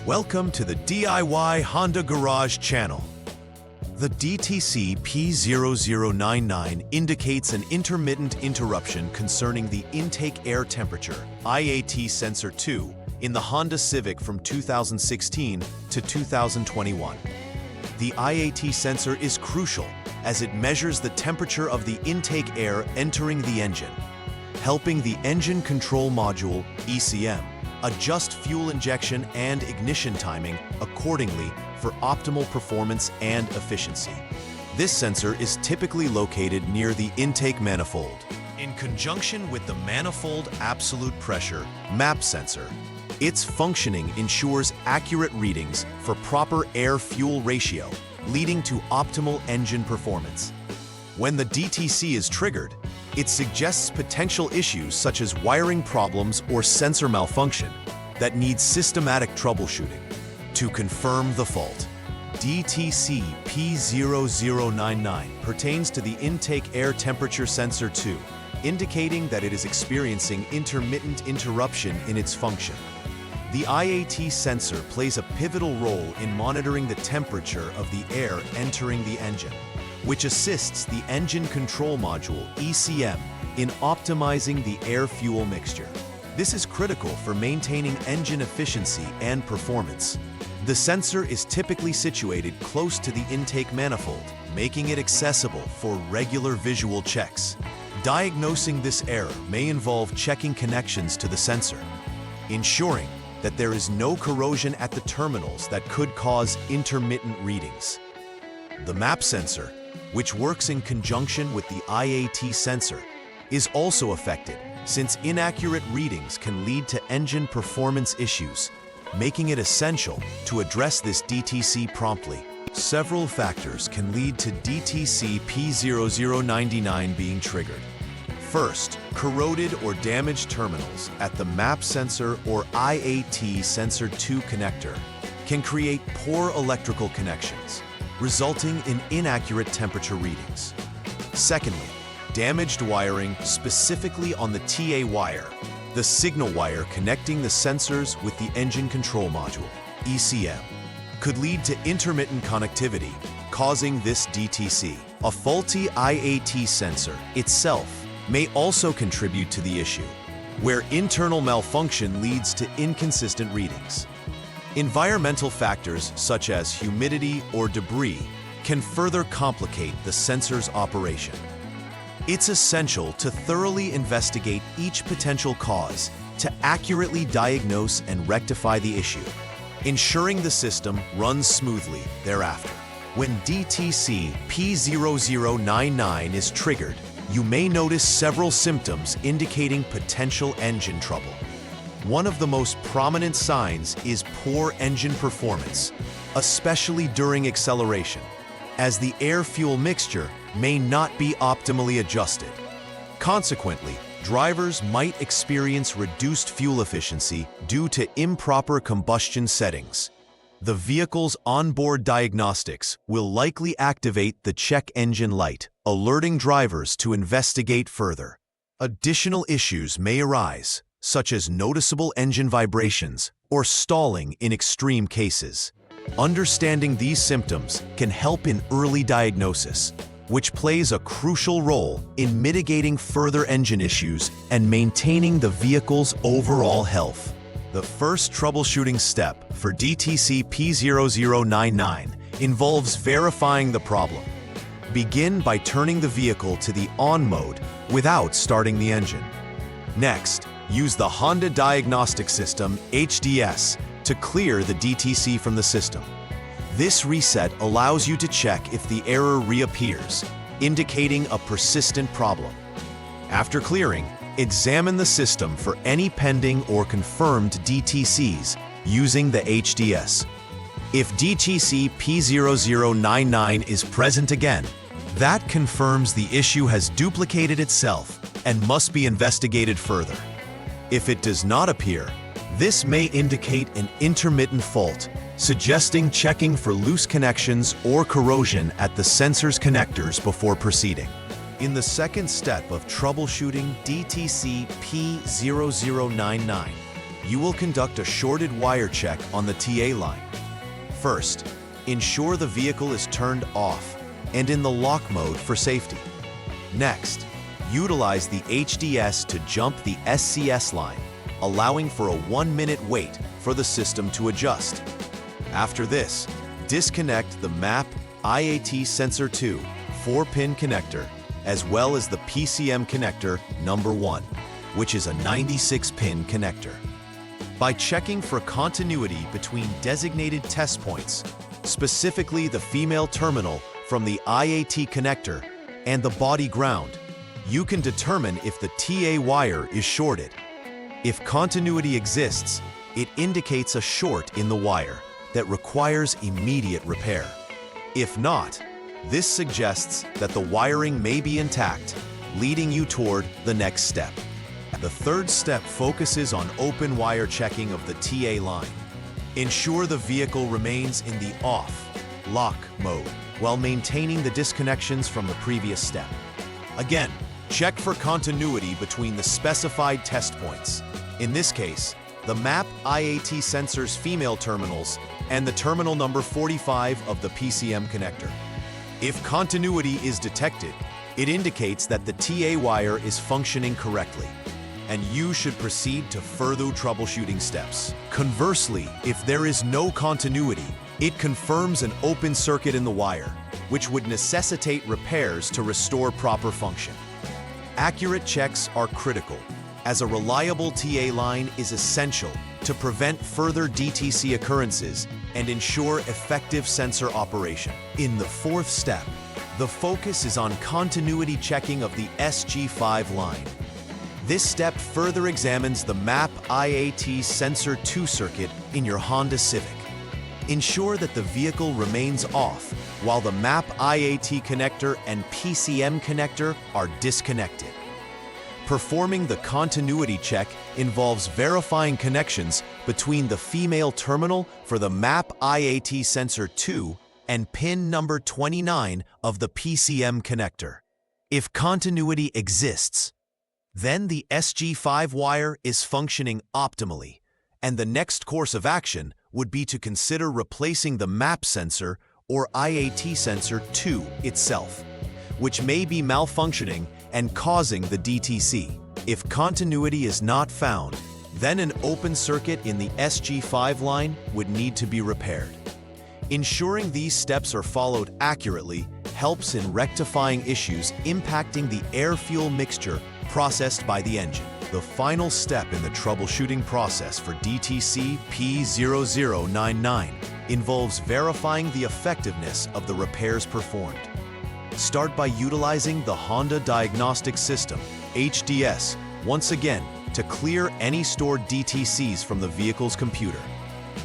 Welcome to the DIY Honda Garage channel. The DTC P0099 indicates an intermittent interruption concerning the intake air temperature IAT sensor 2 in the Honda Civic from 2016 to 2021. The IAT sensor is crucial as it measures the temperature of the intake air entering the engine, helping the engine control module, ECM, adjust fuel injection and ignition timing accordingly for optimal performance and efficiency. This sensor is typically located near the intake manifold. In conjunction with the manifold absolute pressure MAP sensor, its functioning ensures accurate readings for proper air-fuel ratio, leading to optimal engine performance. When the DTC is triggered, it suggests potential issues such as wiring problems or sensor malfunction that need systematic troubleshooting. To confirm the fault, DTC P0099 pertains to the intake air temperature sensor 2, indicating that it is experiencing intermittent interruption in its function. The IAT sensor plays a pivotal role in monitoring the temperature of the air entering the engine, which assists the engine control module, ECM, in optimizing the air-fuel mixture. This is critical for maintaining engine efficiency and performance. The sensor is typically situated close to the intake manifold, making it accessible for regular visual checks. Diagnosing this error may involve checking connections to the sensor, ensuring that there is no corrosion at the terminals that could cause intermittent readings. The MAP sensor, which works in conjunction with the IAT sensor, is also affected since inaccurate readings can lead to engine performance issues, making it essential to address this DTC promptly. Several factors can lead to DTC P0099 being triggered. First, corroded or damaged terminals at the MAP sensor or IAT sensor 2 connector can create poor electrical connections, resulting in inaccurate temperature readings. Secondly, damaged wiring specifically on the TA wire, the signal wire connecting the sensors with the engine control module, ECM, could lead to intermittent connectivity, causing this DTC. A faulty IAT sensor itself may also contribute to the issue, where internal malfunction leads to inconsistent readings. Environmental factors such as humidity or debris can further complicate the sensor's operation. It's essential to thoroughly investigate each potential cause to accurately diagnose and rectify the issue, ensuring the system runs smoothly thereafter. When DTC P0099 is triggered, you may notice several symptoms indicating potential engine trouble. One of the most prominent signs is poor engine performance, especially during acceleration, as the air-fuel mixture may not be optimally adjusted. Consequently, drivers might experience reduced fuel efficiency due to improper combustion settings. The vehicle's onboard diagnostics will likely activate the check engine light, alerting drivers to investigate further. Additional issues may arise, such as noticeable engine vibrations or stalling in extreme cases. Understanding these symptoms can help in early diagnosis, which plays a crucial role in mitigating further engine issues and maintaining the vehicle's overall health. The first troubleshooting step for DTC P0099 involves verifying the problem. Begin by turning the vehicle to the on mode without starting the engine. Next, use the Honda Diagnostics System HDS to clear the DTC from the system. This reset allows you to check if the error reappears, indicating a persistent problem. After clearing, examine the system for any pending or confirmed DTCs using the HDS. If DTC P0099 is present again, that confirms the issue has duplicated itself and must be investigated further. If it does not appear, this may indicate an intermittent fault, suggesting checking for loose connections or corrosion at the sensor's connectors before proceeding. In the second step of troubleshooting DTC P0099, you will conduct a shorted wire check on the TA line. First, ensure the vehicle is turned off and in the lock mode for safety. Next, utilize the HDS to jump the SCS line, allowing for a 1-minute wait for the system to adjust. After this, disconnect the MAP IAT Sensor 2 4-pin connector, as well as the PCM connector number 1, which is a 96-pin connector. By checking for continuity between designated test points, specifically the female terminal from the IAT connector and the body ground, you can determine if the TA wire is shorted. If continuity exists, it indicates a short in the wire that requires immediate repair. If not, this suggests that the wiring may be intact, leading you toward the next step. The third step focuses on open wire checking of the TA line. Ensure the vehicle remains in the off/lock mode while maintaining the disconnections from the previous step. Again, check for continuity between the specified test points. In this case, the MAP IAT sensor's female terminals and the terminal number 45 of the PCM connector. If continuity is detected, it indicates that the TA wire is functioning correctly, and you should proceed to further troubleshooting steps. Conversely, if there is no continuity, it confirms an open circuit in the wire, which would necessitate repairs to restore proper function. Accurate checks are critical, as a reliable TA line is essential to prevent further DTC occurrences and ensure effective sensor operation. In the fourth step, the focus is on continuity checking of the SG5 line. This step further examines the MAP IAT Sensor 2 circuit in your Honda Civic. Ensure that the vehicle remains off while the MAP IAT connector and PCM connector are disconnected. Performing the continuity check involves verifying connections between the female terminal for the MAP IAT Sensor 2 and pin number 29 of the PCM connector. If continuity exists, then the SG5 wire is functioning optimally, and the next course of action would be to consider replacing the MAP sensor or IAT Sensor 2 itself, which may be malfunctioning and causing the DTC. If continuity is not found, then an open circuit in the SG5 line would need to be repaired. Ensuring these steps are followed accurately helps in rectifying issues impacting the air-fuel mixture processed by the engine. The final step in the troubleshooting process for DTC P0099 involves verifying the effectiveness of the repairs performed. Start by utilizing the Honda Diagnostics System, HDS, once again to clear any stored DTCs from the vehicle's computer.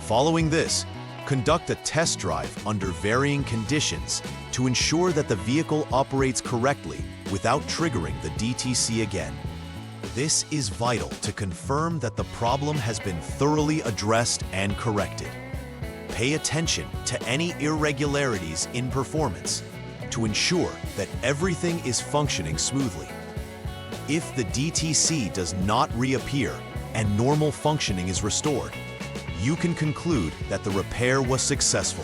Following this, conduct a test drive under varying conditions to ensure that the vehicle operates correctly without triggering the DTC again. This is vital to confirm that the problem has been thoroughly addressed and corrected. Pay attention to any irregularities in performance to ensure that everything is functioning smoothly. If the DTC does not reappear and normal functioning is restored, you can conclude that the repair was successful.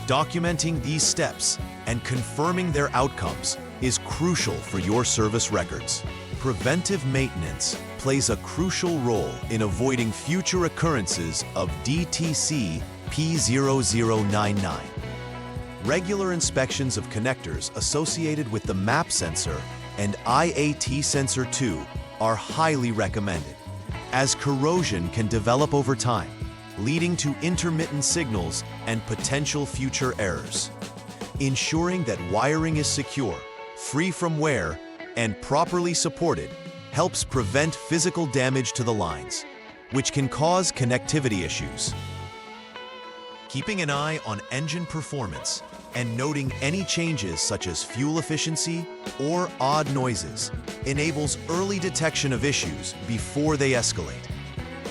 Documenting these steps and confirming their outcomes is crucial for your service records. Preventive maintenance plays a crucial role in avoiding future occurrences of DTC P0099. Regular inspections of connectors associated with the MAP sensor and IAT Sensor 2 are highly recommended, as corrosion can develop over time, leading to intermittent signals and potential future errors. Ensuring that wiring is secure, free from wear, and properly supported helps prevent physical damage to the lines, which can cause connectivity issues. Keeping an eye on engine performance and noting any changes such as fuel efficiency or odd noises enables early detection of issues before they escalate.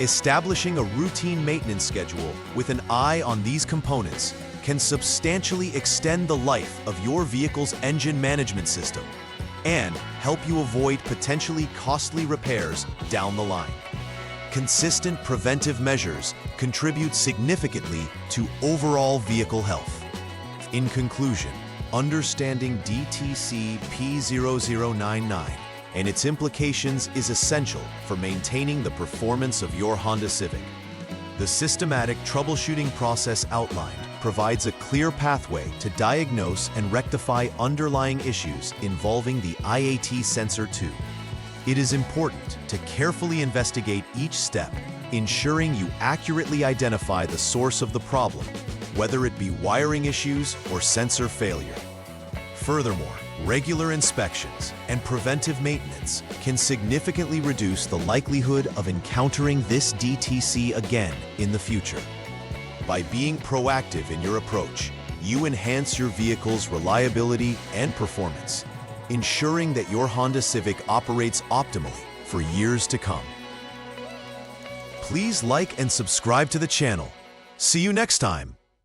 Establishing a routine maintenance schedule with an eye on these components can substantially extend the life of your vehicle's engine management system and help you avoid potentially costly repairs down the line. consistent preventive measures contribute significantly to overall vehicle health. In conclusion, understanding DTC P0099 and its implications is essential for maintaining the performance of your Honda Civic. The systematic troubleshooting process outlined provides a clear pathway to diagnose and rectify underlying issues involving the IAT sensor 2. It is important to carefully investigate each step, ensuring you accurately identify the source of the problem, whether it be wiring issues or sensor failure. Furthermore, regular inspections and preventive maintenance can significantly reduce the likelihood of encountering this DTC again in the future. By being proactive in your approach, you enhance your vehicle's reliability and performance, ensuring that your Honda Civic operates optimally for years to come. Please like and subscribe to the channel. See you next time.